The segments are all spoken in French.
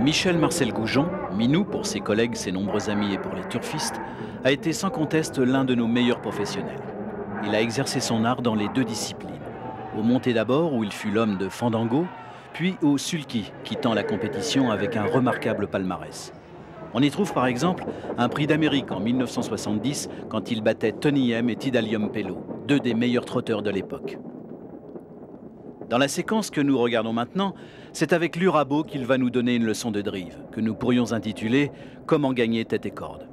Michel Marcel Goujon, Minou pour ses collègues, ses nombreux amis et pour les turfistes, a été sans conteste l'un de nos meilleurs professionnels. Il a exercé son art dans les deux disciplines. Au monté d'abord, où il fut l'homme de Fandango, puis au sulky, quittant la compétition avec un remarquable palmarès. On y trouve par exemple un prix d'Amérique en 1970 quand il battait Tony M et Tidalium Pello, deux des meilleurs trotteurs de l'époque. Dans la séquence que nous regardons maintenant, c'est avec l'Urabo qu'il va nous donner une leçon de drive, que nous pourrions intituler « Comment gagner tête et corde ».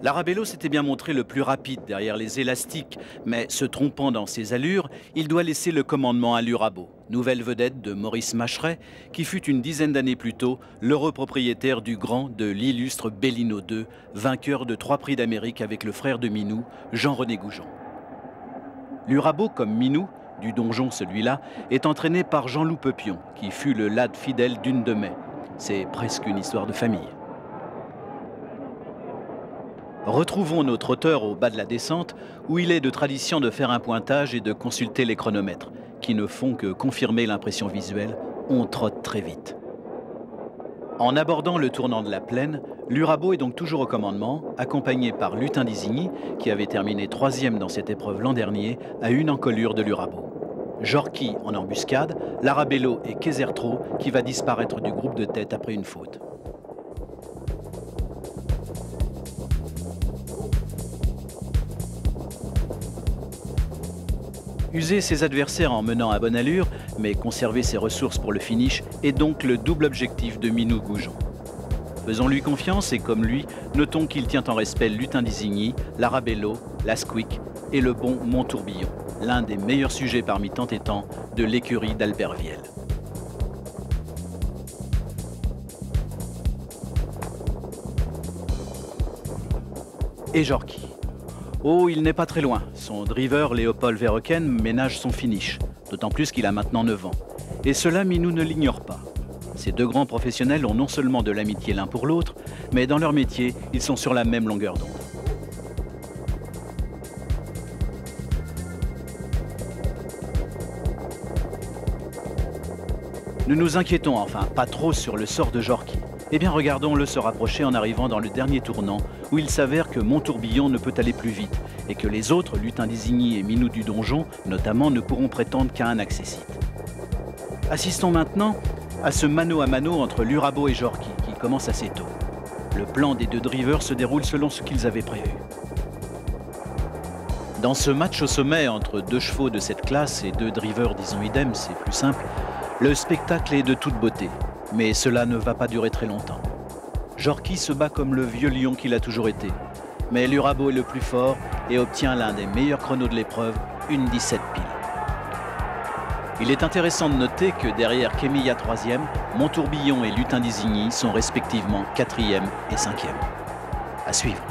L'Arabello s'était bien montré le plus rapide derrière les élastiques, mais se trompant dans ses allures, il doit laisser le commandement à l'Urabo, nouvelle vedette de Maurice Macheret, qui fut une dizaine d'années plus tôt l'heureux propriétaire du grand de l'illustre Bellino II, vainqueur de 3 prix d'Amérique avec le frère de Minou, Jean-René Goujon. L'Urabo, comme Minou, du donjon celui-là, est entraîné par Jean-Loup Peupion, qui fut le lad fidèle d'Une de Mai. C'est presque une histoire de famille. Retrouvons notre auteur au bas de la descente, où il est de tradition de faire un pointage et de consulter les chronomètres, qui ne font que confirmer l'impression visuelle, on trotte très vite. En abordant le tournant de la plaine, l'Urabo est donc toujours au commandement, accompagné par Lutin d'Isigny, qui avait terminé 3e dans cette épreuve l'an dernier, à une encolure de l'Urabo. Jorki en embuscade, l'Arabello et Kézertro, qui va disparaître du groupe de tête après une faute. User ses adversaires en menant à bonne allure, mais conserver ses ressources pour le finish, est donc le double objectif de Minou Goujon. Faisons-lui confiance et comme lui, notons qu'il tient en respect Lutin d'Isigny, l'Arabello, la Squeak et le bon Montourbillon, l'un des meilleurs sujets parmi tant et tant de l'écurie d'Albert Viel. Et Jorki. Oh, il n'est pas très loin. Son driver, Léopold Verhoeken, ménage son finish. D'autant plus qu'il a maintenant 9 ans. Et cela, Minou ne l'ignore pas. Ces deux grands professionnels ont non seulement de l'amitié l'un pour l'autre, mais dans leur métier, ils sont sur la même longueur d'onde. Nous nous inquiétons enfin pas trop sur le sort de Jorki. Eh bien, regardons-le se rapprocher en arrivant dans le dernier tournant, où il s'avère que Montourbillon ne peut aller plus vite, et que les autres, Lutin d'Isigny et Minou du Donjon, notamment, ne pourront prétendre qu'à un accessite. Assistons maintenant à ce mano à mano entre l'Urabo et Jorki, qui commence assez tôt. Le plan des deux drivers se déroule selon ce qu'ils avaient prévu. Dans ce match au sommet entre deux chevaux de cette classe et deux drivers disons idem, c'est plus simple, le spectacle est de toute beauté. Mais cela ne va pas durer très longtemps. Jorki se bat comme le vieux lion qu'il a toujours été. Mais l'Urabo est le plus fort et obtient l'un des meilleurs chronos de l'épreuve, une 17 pile. Il est intéressant de noter que derrière Kémilla 3e, Montourbillon et Lutin d'Isigny sont respectivement 4e et 5e. À suivre.